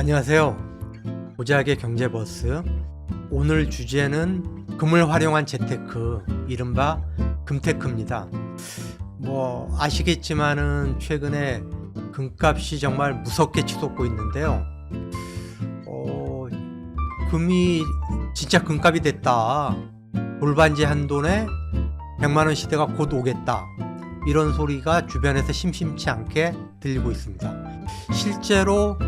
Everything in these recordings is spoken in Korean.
안녕하세요. 고작의 경제버스. 오늘 주제는 금을 활용한 재테크, 이른바 금테크입니다. 아시겠지만은 최근에 금값이 정말 무섭게 치솟고 있는데요. 금이 진짜 금값이 됐다. 돌반지 한 돈에 100만 원 시대가 곧 오겠다. 이런 소리가 주변에서 심심치 않게 들리고 있습니다. 실제로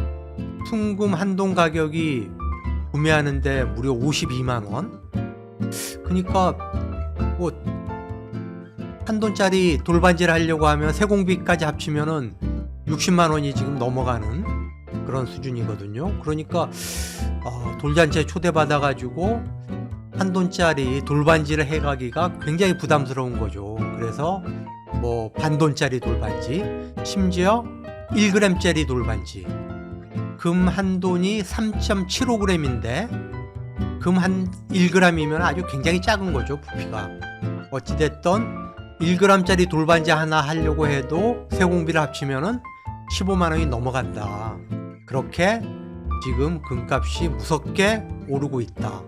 순금 한돈 가격이 구매하는데 무려 52만 원. 그러니까 한돈짜리 돌반지를 하려고 하면 세공비까지 합치면은 60만 원이 지금 넘어가는 그런 수준이거든요. 그러니까 돌잔치에 초대받아 가지고 한돈짜리 돌반지를 해가기가 굉장히 부담스러운 거죠. 그래서 반돈짜리 돌반지, 심지어 1g짜리 돌반지, 금 한 돈이 3.75g인데 금 한 1g이면 아주 굉장히 작은 거죠, 부피가. 어찌됐든 1g짜리 돌반지 하나 하려고 해도 세공비를 합치면은 15만 원이 넘어간다. 그렇게 지금 금값이 무섭게 오르고 있다.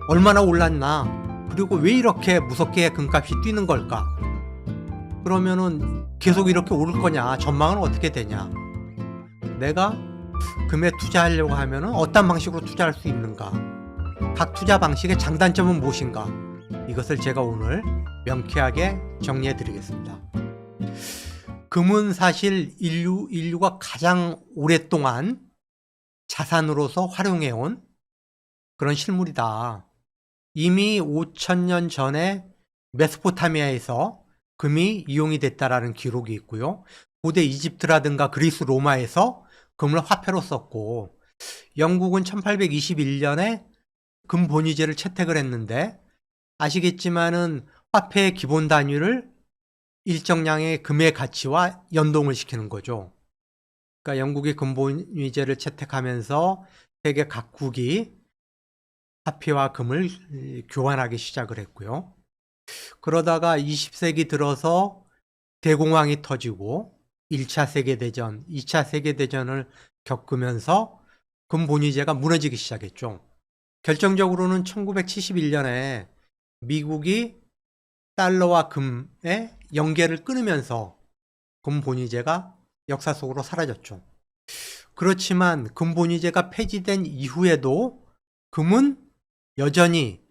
얼마나 올랐나? 그리고 왜 이렇게 무섭게 금값이 뛰는 걸까? 그러면은 계속 이렇게 오를 거냐? 전망은 어떻게 되냐? 내가 금에 투자하려고 하면은 어떤 방식으로 투자할 수 있는가? 각 투자 방식의 장단점은 무엇인가? 이것을 제가 오늘 명쾌하게 정리해 드리겠습니다. 금은 사실 인류가 가장 오랫동안 자산으로서 활용해온 그런 실물이다. 이미 5,000년 전에 메소포타미아에서 금이 이용이 됐다라는 기록이 있고요. 고대 이집트라든가 그리스 로마에서 금을 화폐로 썼고, 영국은 1821년에 금 본위제를 채택을 했는데, 아시겠지만은 화폐의 기본 단위를 일정량의 금의 가치와 연동을 시키는 거죠. 그러니까 영국이 금 본위제를 채택하면서 세계 각국이 화폐와 금을 교환하기 시작을 했고요. 그러다가 20세기 들어서 대공황이 터지고 1차 세계대전, 2차 세계대전을 겪으면서 금 본위제가 무너지기 시작했죠. 결정적으로는 1971년에 미국이 달러와 금의 연계를 끊으면서 금 본위제가 역사 속으로 사라졌죠. 그렇지만 금 본위제가 폐지된 이후에도 금은 여전히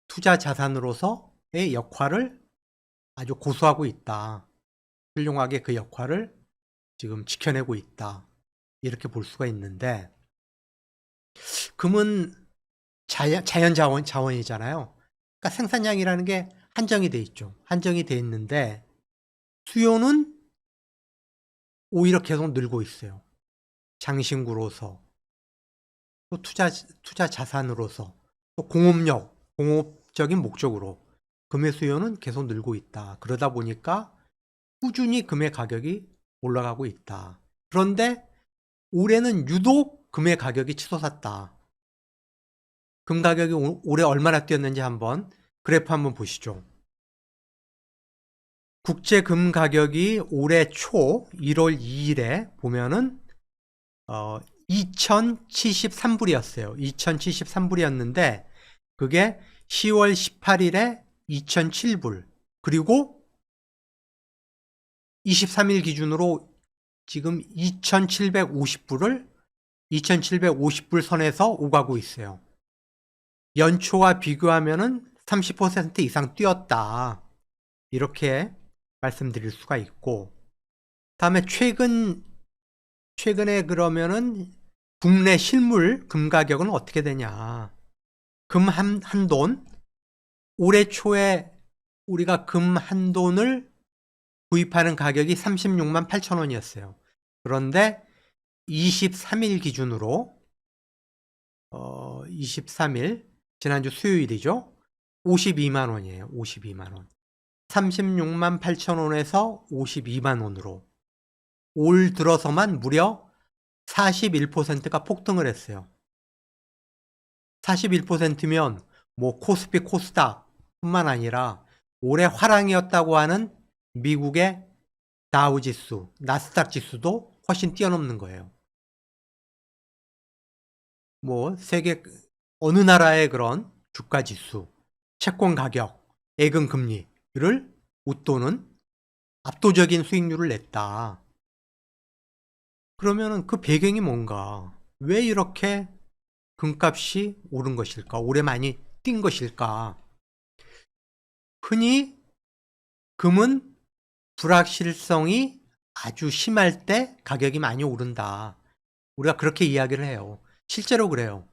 투자 자산으로서의 역할을 아주 고수하고 있다. 훌륭하게 그 역할을 지금 지켜내고 있다. 이렇게 볼 수가 있는데, 금은 자연 자원이잖아요. 그러니까 생산량이라는 게 한정이 돼 있죠. 한정이 돼 있는데 수요는 오히려 계속 늘고 있어요. 장신구로서, 또 투자 자산으로서, 또 공업적인 목적으로 금의 수요는 계속 늘고 있다. 그러다 보니까 꾸준히 금의 가격이 올라가고 있다. 그런데 올해는 유독 금의 가격이 치솟았다. 금 가격이 올해 얼마나 뛰었는지 한번 그래프 한번 보시죠. 국제 금 가격이 올해 초 1월 2일에 보면은 2073불이었어요. 2073불이었는데 그게 10월 18일에 2007불, 그리고 23일 기준으로 지금 2750불 선에서 오가고 있어요. 연초와 비교하면은 30% 이상 뛰었다. 이렇게 말씀드릴 수가 있고, 다음에 최근에 그러면은 국내 실물 금 가격은 어떻게 되냐? 금 한 돈, 올해 초에 우리가 금 한 돈을 구입하는 가격이 36만 8천 원이었어요. 그런데 23일 기준으로 23일 지난주 수요일이죠. 52만 원이에요. 52만 원. 36만 8천 원에서 52만 원으로 올 들어서만 무려 41%가 폭등을 했어요. 41%면 코스피 코스닥 뿐만 아니라 올해 화랑이었다고 하는 미국의 다우지수, 나스닥 지수도 훨씬 뛰어넘는 거예요. 뭐 세계 어느 나라의 그런 주가 지수, 채권 가격, 예금 금리를 웃도는 압도적인 수익률을 냈다. 그러면은 그 배경이 뭔가? 왜 이렇게 금값이 오른 것일까? 올해 많이 뛴 것일까? 흔히 금은 불확실성이 아주 심할 때 가격이 많이 오른다. 우리가 그렇게 이야기를 해요. 실제로 그래요.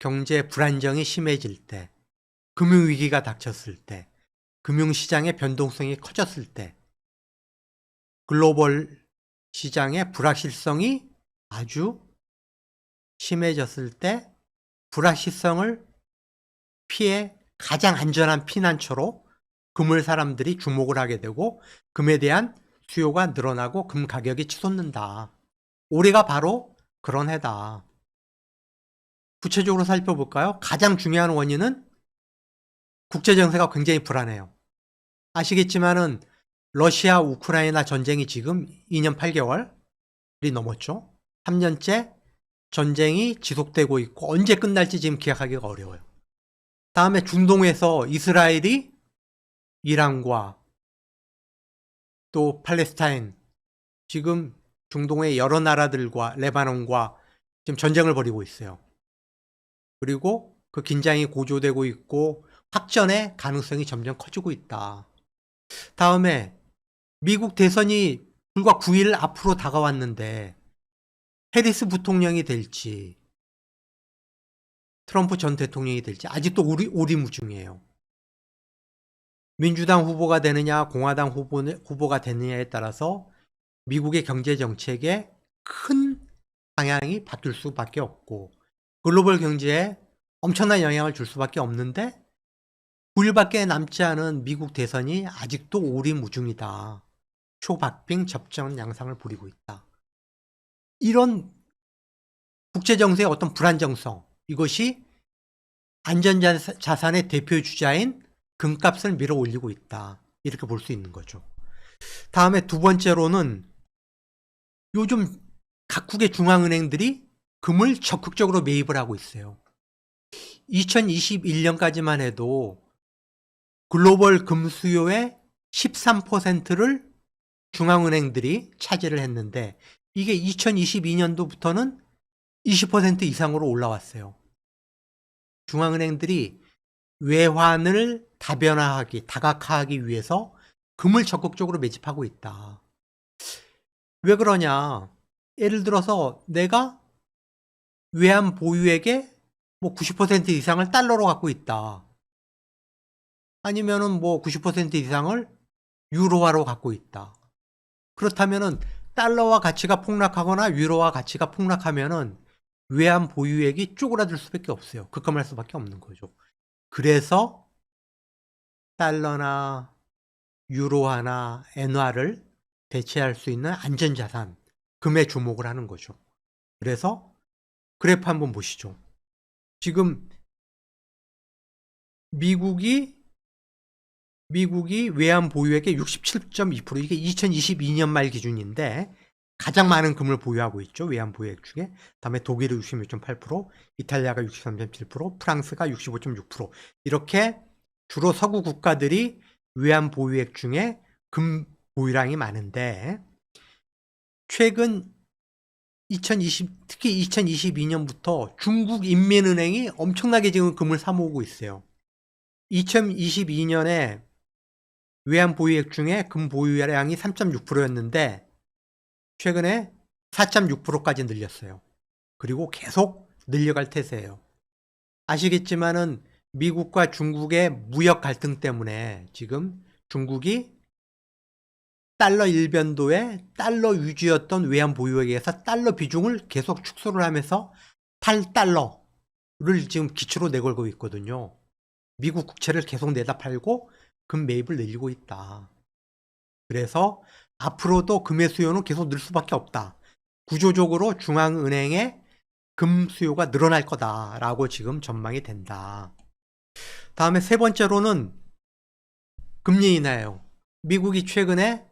경제 불안정이 심해질 때, 금융위기가 닥쳤을 때, 금융시장의 변동성이 커졌을 때, 글로벌 시장의 불확실성이 아주 심해졌을 때 불확실성을 피해 가장 안전한 피난처로 금을 사람들이 주목을 하게 되고 금에 대한 수요가 늘어나고 금 가격이 치솟는다. 올해가 바로 그런 해다. 구체적으로 살펴볼까요? 가장 중요한 원인은 국제정세가 굉장히 불안해요. 아시겠지만은 러시아 우크라이나 전쟁이 지금 2년 8개월이 넘었죠. 3년째 전쟁이 지속되고 있고 언제 끝날지 지금 기약하기가 어려워요. 다음에 중동에서 이스라엘이 이란과 또 팔레스타인, 지금 중동의 여러 나라들과 레바논과 지금 전쟁을 벌이고 있어요. 그리고 그 긴장이 고조되고 있고 확전의 가능성이 점점 커지고 있다. 다음에 미국 대선이 불과 9일 앞으로 다가왔는데 해리스 부통령이 될지 트럼프 전 대통령이 될지 아직도 오리무중이에요. 민주당 후보가 되느냐 공화당 후보가 되느냐에 따라서 미국의 경제 정책에 큰 방향이 바뀔 수밖에 없고 글로벌 경제에 엄청난 영향을 줄 수밖에 없는데 9일밖에 남지 않은 미국 대선이 아직도 오리무중이다. 초박빙 접전 양상을 부리고 있다. 이런 국제정세의 어떤 불안정성, 이것이 안전자산의 대표 주자인 금값을 밀어 올리고 있다. 이렇게 볼 수 있는 거죠. 다음에 두 번째로는 요즘 각국의 중앙은행들이 금을 적극적으로 매입을 하고 있어요. 2021년까지만 해도 글로벌 금 수요의 13%를 중앙은행들이 차지를 했는데 이게 2022년도부터는 20% 이상으로 올라왔어요. 중앙은행들이 외환을 다각화하기 위해서 금을 적극적으로 매집하고 있다. 왜 그러냐? 예를 들어서 내가 외환 보유액의 90% 이상을 달러로 갖고 있다. 아니면은 90% 이상을 유로화로 갖고 있다. 그렇다면은 달러와 가치가 폭락하거나 유로화 가치가 폭락하면은 외환 보유액이 쪼그라들 수밖에 없어요. 급감할 수밖에 없는 거죠. 그래서 달러나 유로화나 엔화를 대체할 수 있는 안전자산, 금에 주목을 하는 거죠. 그래서 그래프 한번 보시죠. 지금 미국이 외환 보유액의 67.2%, 이게 2022년 말 기준인데 가장 많은 금을 보유하고 있죠. 외환 보유액 중에. 다음에 독일이 66.8%, 이탈리아가 63.7%, 프랑스가 65.6%. 이렇게 주로 서구 국가들이 외환 보유액 중에 금 보유량이 많은데 최근 특히 2022년부터 중국 인민은행이 엄청나게 지금 금을 사모으고 있어요. 2022년에 외환 보유액 중에 금 보유량이 3.6%였는데 최근에 4.6%까지 늘렸어요. 그리고 계속 늘려갈 태세예요. 아시겠지만은 미국과 중국의 무역 갈등 때문에 지금 중국이 달러 일변도에 달러 위주였던 외환 보유액에서 달러 비중을 계속 축소를 하면서 8달러를 지금 기초로 내걸고 있거든요. 미국 국채를 계속 내다 팔고 금 매입을 늘리고 있다. 그래서 앞으로도 금의 수요는 계속 늘 수밖에 없다. 구조적으로 중앙은행의 금 수요가 늘어날 거다라고 지금 전망이 된다. 다음에 세 번째로는 금리 인하예요. 미국이 최근에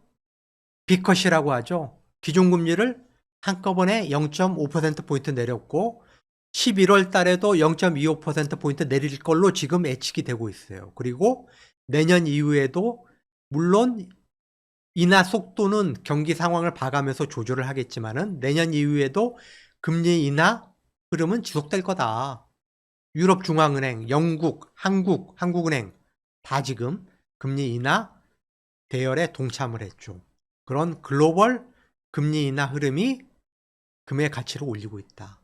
빅컷이라고 하죠. 기존금리를 한꺼번에 0.5%포인트 내렸고 11월 달에도 0.25%포인트 내릴 걸로 지금 예측이 되고 있어요. 그리고 내년 이후에도 물론 인하 속도는 경기 상황을 봐가면서 조절을 하겠지만은 내년 이후에도 금리 인하 흐름은 지속될 거다. 유럽중앙은행, 영국, 한국은행 다 지금 금리 인하 대열에 동참을 했죠. 그런 글로벌 금리 인하 흐름이 금의 가치를 올리고 있다.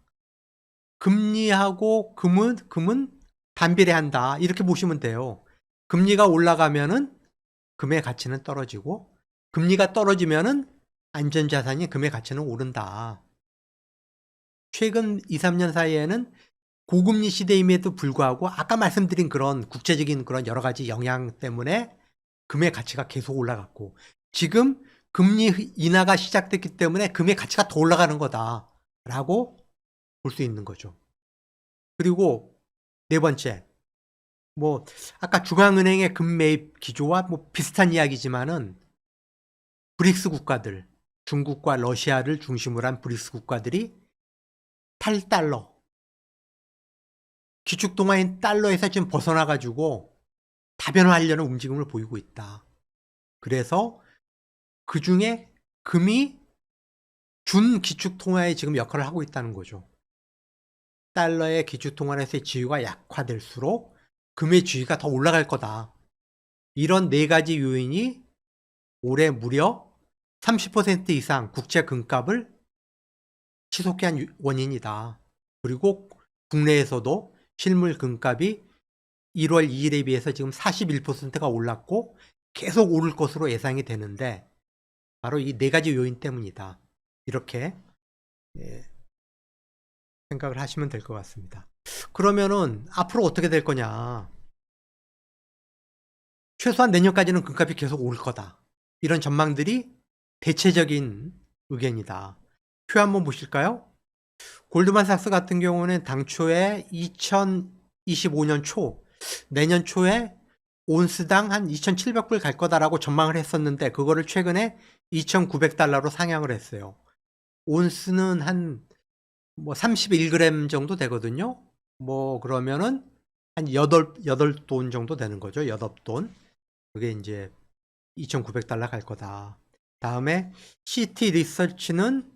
금리하고 금은 반비례한다. 이렇게 보시면 돼요. 금리가 올라가면은 금의 가치는 떨어지고 금리가 떨어지면은 안전자산인 금의 가치는 오른다. 최근 2, 3년 사이에는 고금리 시대임에도 불구하고 아까 말씀드린 그런 국제적인 그런 여러 가지 영향 때문에 금의 가치가 계속 올라갔고 지금 금리 인하가 시작됐기 때문에 금의 가치가 더 올라가는 거다라고 볼 수 있는 거죠. 그리고 네 번째, 뭐 아까 중앙은행의 금매입 기조와 뭐 비슷한 이야기지만은 브릭스 국가들, 중국과 러시아를 중심으로 한 브릭스 국가들이 탈달러, 기축통화인 달러에서 지금 벗어나가지고 다변화하려는 움직임을 보이고 있다. 그래서 그 중에 금이 준 기축통화에 지금 역할을 하고 있다는 거죠. 달러의 기축통화에서의 지위가 약화될수록 금의 지위가 더 올라갈 거다. 이런 네 가지 요인이 올해 무려 30% 이상 국제 금값을 치솟게 한 원인이다. 그리고 국내에서도 실물 금값이 1월 2일에 비해서 지금 41%가 올랐고 계속 오를 것으로 예상이 되는데 바로 이 네 가지 요인 때문이다. 이렇게 생각을 하시면 될 것 같습니다. 그러면은 앞으로 어떻게 될 거냐? 최소한 내년까지는 금값이 계속 오를 거다. 이런 전망들이 대체적인 의견이다. 표 한번 보실까요? 골드만삭스 같은 경우는 당초에 2025년 초, 내년 초에 온스당 한 2,700불 갈 거다라고 전망을 했었는데 그거를 최근에 2,900달러로 상향을 했어요. 온스는 한 뭐 31g 정도 되거든요. 뭐 그러면은 한 8돈 정도 되는 거죠. 8돈. 그게 이제 2,900달러 갈 거다. 다음에 CT 리서치는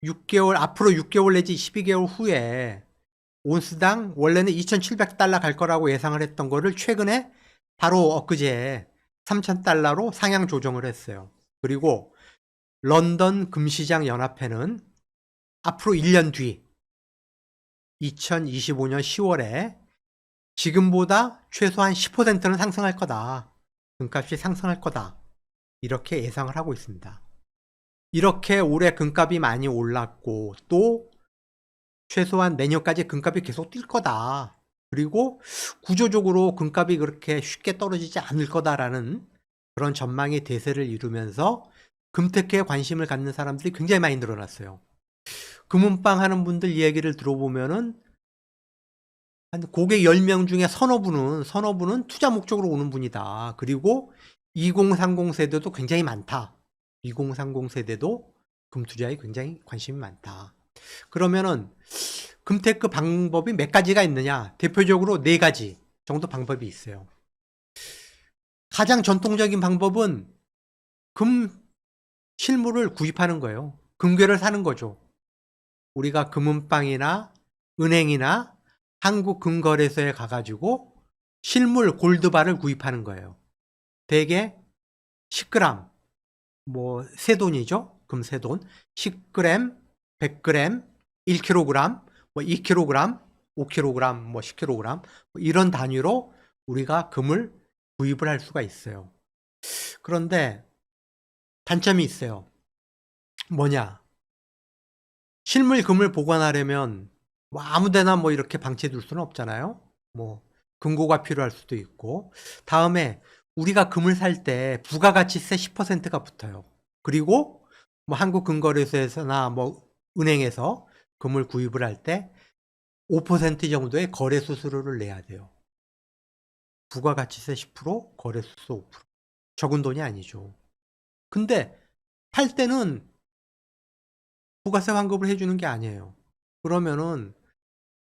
6개월, 앞으로 6개월 내지 12개월 후에 온스당 원래는 2,700달러 갈 거라고 예상을 했던 거를 최근에 바로 엊그제 3,000달러로 상향 조정을 했어요. 그리고 런던 금시장 연합회는 앞으로 1년 뒤 2025년 10월에 지금보다 최소한 10%는 상승할 거다. 금값이 상승할 거다. 이렇게 예상을 하고 있습니다. 이렇게 올해 금값이 많이 올랐고 또 최소한 내년까지 금값이 계속 뛸 거다. 그리고 구조적으로 금값이 그렇게 쉽게 떨어지지 않을 거다라는 그런 전망이 대세를 이루면서 금테크에 관심을 갖는 사람들이 굉장히 많이 늘어났어요. 금은방 하는 분들 이야기를 들어보면은 한 고객 10명 중에 서너 분은 투자 목적으로 오는 분이다. 그리고 2030 세대도 굉장히 많다. 2030 세대도 금 투자에 굉장히 관심이 많다. 그러면은 금테크 방법이 몇 가지가 있느냐? 대표적으로 네 가지 정도 방법이 있어요. 가장 전통적인 방법은 금 실물을 구입하는 거예요. 금괴를 사는 거죠. 우리가 금은방이나 은행이나 한국금거래소에 가가지고 실물 골드바를 구입하는 거예요. 대개 10g, 뭐 세돈이죠. 금 세돈. 10g, 100g, 1kg, 뭐 2kg, 5kg, 뭐 10kg 뭐 이런 단위로 우리가 금을 구입을 할 수가 있어요. 그런데 단점이 있어요. 뭐냐? 실물 금을 보관하려면 뭐 아무데나 뭐 이렇게 방치해둘 수는 없잖아요. 뭐 금고가 필요할 수도 있고. 다음에 우리가 금을 살 때 부가가치세 10%가 붙어요. 그리고 뭐 한국금거래소에서나 뭐 은행에서 금을 구입을 할 때 5% 정도의 거래 수수료를 내야 돼요. 부가가치세 10%, 거래 수수료 5%. 적은 돈이 아니죠. 근데 팔 때는 부가세 환급을 해주는 게 아니에요. 그러면은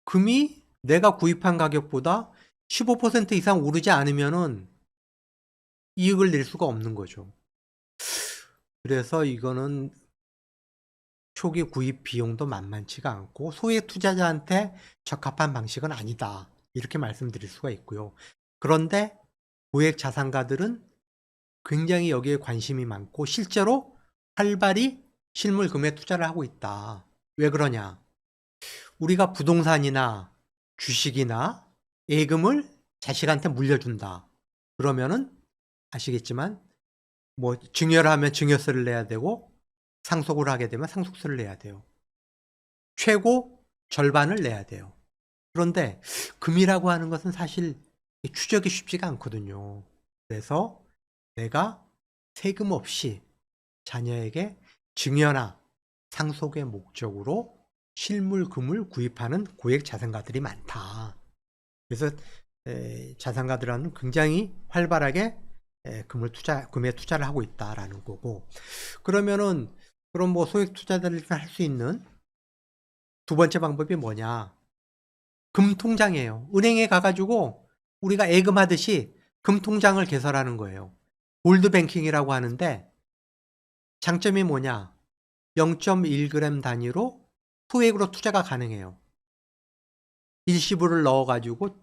금이 내가 구입한 가격보다 15% 이상 오르지 않으면은 이익을 낼 수가 없는 거죠. 그래서 이거는 초기 구입 비용도 만만치가 않고 소액 투자자한테 적합한 방식은 아니다. 이렇게 말씀드릴 수가 있고요. 그런데 고액 자산가들은 굉장히 여기에 관심이 많고 실제로 활발히 실물 금에 투자를 하고 있다. 왜 그러냐? 우리가 부동산이나 주식이나 예금을 자식한테 물려준다. 그러면은 아시겠지만 뭐 증여를 하면 증여세를 내야 되고 상속을 하게 되면 상속세를 내야 돼요. 최고 절반을 내야 돼요. 그런데 금이라고 하는 것은 사실 추적이 쉽지가 않거든요. 그래서 내가 세금 없이 자녀에게 증여나 상속의 목적으로 실물 금을 구입하는 고액 자산가들이 많다. 그래서 자산가들은 굉장히 활발하게 금에 투자를 하고 있다라는 거고. 그러면은 그럼 뭐 소액 투자자들이 할 수 있는 두 번째 방법이 뭐냐? 금 통장이에요. 은행에 가가지고 우리가 예금하듯이 금 통장을 개설하는 거예요. 골드 뱅킹이라고 하는데 장점이 뭐냐? 0.1g 단위로 소액으로 투자가 가능해요. 일시불을 넣어가지고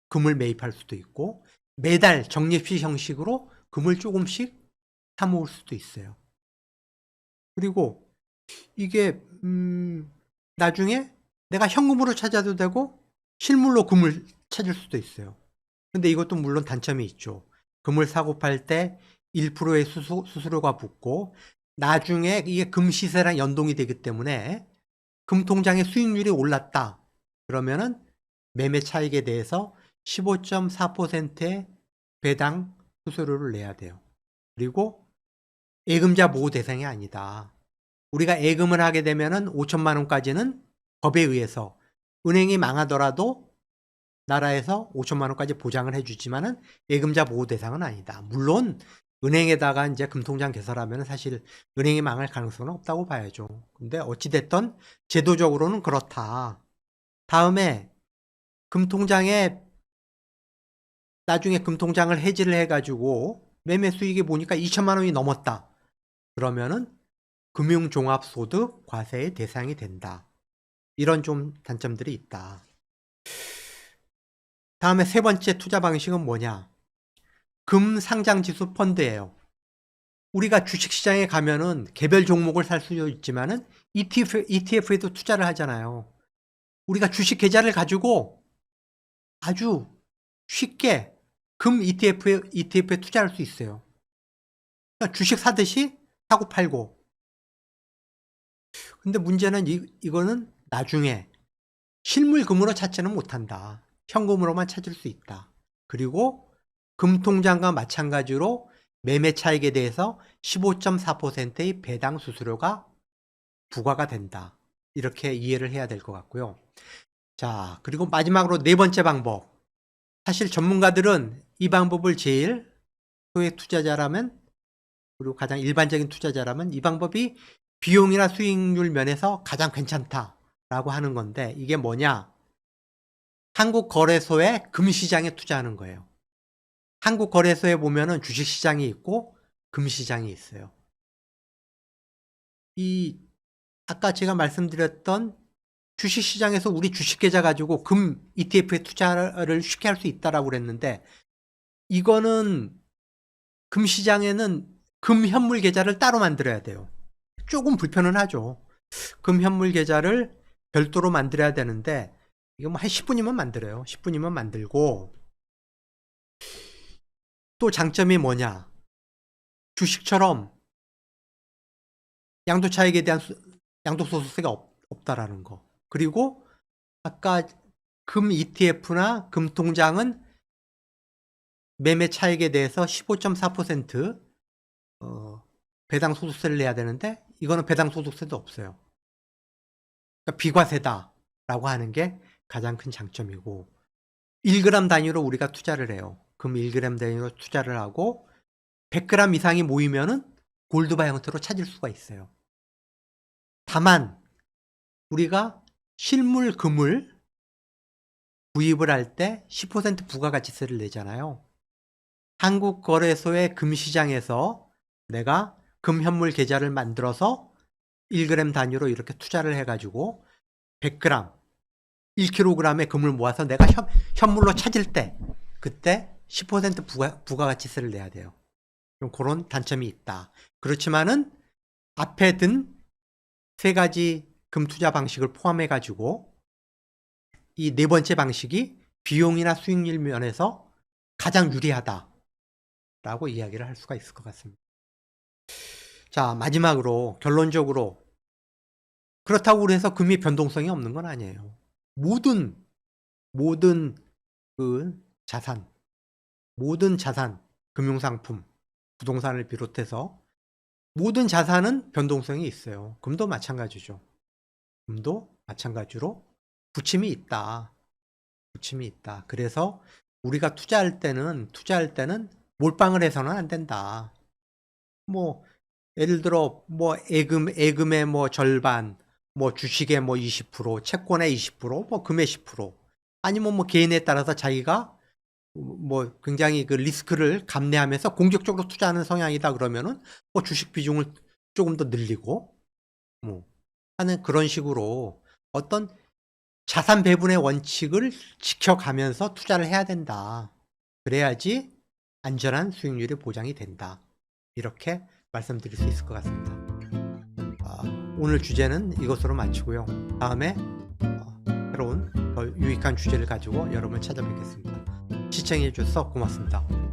금을 매입할 수도 있고 매달 적립식 형식으로 금을 조금씩 사 모을 수도 있어요. 그리고 이게 나중에 내가 현금으로 찾아도 되고 실물로 금을 찾을 수도 있어요. 근데 이것도 물론 단점이 있죠. 금을 사고 팔 때 1%의 수수료가 붙고 나중에 이게 금 시세랑 연동이 되기 때문에 금 통장의 수익률이 올랐다. 그러면은 매매 차익에 대해서 15.4%의 배당 수수료를 내야 돼요. 그리고 예금자 보호 대상이 아니다. 우리가 예금을 하게 되면은 5천만 원까지는 법에 의해서 은행이 망하더라도 나라에서 5천만 원까지 보장을 해주지만은 예금자 보호 대상은 아니다. 물론 은행에다가 이제 금통장 개설하면 사실 은행이 망할 가능성은 없다고 봐야죠. 근데 어찌됐든 제도적으로는 그렇다. 다음에 금통장에 나중에 금통장을 해지를 해가지고 매매 수익이 보니까 2천만 원이 넘었다. 그러면은 금융종합소득 과세의 대상이 된다. 이런 좀 단점들이 있다. 다음에 세 번째 투자 방식은 뭐냐? 금 상장지수 펀드예요. 우리가 주식시장에 가면은 개별 종목을 살 수도 있지만은 ETF에도 투자를 하잖아요. 우리가 주식 계좌를 가지고 아주 쉽게 금 ETF에 투자할 수 있어요. 그러니까 주식 사듯이 사고 팔고. 근데 문제는 이거는 나중에 실물금으로 찾지는 못한다. 현금으로만 찾을 수 있다. 그리고 금통장과 마찬가지로 매매 차익에 대해서 15.4%의 배당 수수료가 부과가 된다. 이렇게 이해를 해야 될 것 같고요. 자, 그리고 마지막으로 네 번째 방법. 사실 전문가들은 이 방법을 제일 소액 투자자라면 그리고 가장 일반적인 투자자라면 이 방법이 비용이나 수익률 면에서 가장 괜찮다라고 하는 건데 이게 뭐냐? 한국거래소의 금시장에 투자하는 거예요. 한국거래소에 보면은 주식시장이 있고 금시장이 있어요. 아까 제가 말씀드렸던 주식시장에서 우리 주식계좌 가지고 금 ETF에 투자를 쉽게 할 수 있다라고 그랬는데 이거는 금시장에는 금 현물 계좌를 따로 만들어야 돼요. 조금 불편은 하죠. 금 현물 계좌를 별도로 만들어야 되는데 이거 뭐 한 10분이면 만들어요. 10분이면 만들고 또 장점이 뭐냐? 주식처럼 양도차익에 대한 양도소득세가 없다라는 거. 그리고 아까 금 ETF나 금통장은 매매 차익에 대해서 15.4% 배당 소득세를 내야 되는데 이거는 배당 소득세도 없어요. 그러니까 비과세다라고 하는 게 가장 큰 장점이고 1g 단위로 우리가 투자를 해요. 금 1g 단위로 투자를 하고 100g 이상이 모이면은 골드바 형태로 찾을 수가 있어요. 다만 우리가 실물 금을 구입을 할 때 10% 부가가치세를 내잖아요. 한국거래소의 금시장에서 내가 금현물 계좌를 만들어서 1g 단위로 이렇게 투자를 해가지고 100g, 1kg의 금을 모아서 내가 현물로 찾을 때 그때 10% 부가가치세를 내야 돼요. 그런 단점이 있다. 그렇지만은 앞에 든 세 가지 금투자 방식을 포함해 가지고 이 네 번째 방식이 비용이나 수익률 면에서 가장 유리하다라고 이야기를 할 수가 있을 것 같습니다. 자, 마지막으로 결론적으로 그렇다고 해서 금이 변동성이 없는 건 아니에요. 모든 그 자산, 금융상품, 부동산을 비롯해서 모든 자산은 변동성이 있어요. 금도 마찬가지죠. 금도 마찬가지로 부침이 있다. 그래서 우리가 투자할 때는 몰빵을 해서는 안 된다. 뭐 예를 들어 뭐 예금의 뭐 절반, 뭐 주식의 뭐 20%, 채권의 20%, 뭐 금의 10%, 아니면 뭐 개인에 따라서 자기가 뭐 굉장히 그 리스크를 감내하면서 공격적으로 투자하는 성향이다 그러면은 뭐 주식 비중을 조금 더 늘리고 뭐 하는 그런 식으로 어떤 자산 배분의 원칙을 지켜가면서 투자를 해야 된다. 그래야지 안전한 수익률이 보장이 된다. 이렇게 말씀드릴 수 있을 것 같습니다. 오늘 주제는 이것으로 마치고요. 다음에 새로운 더 유익한 주제를 가지고 여러분을 찾아뵙겠습니다. 시청해 주셔서 고맙습니다.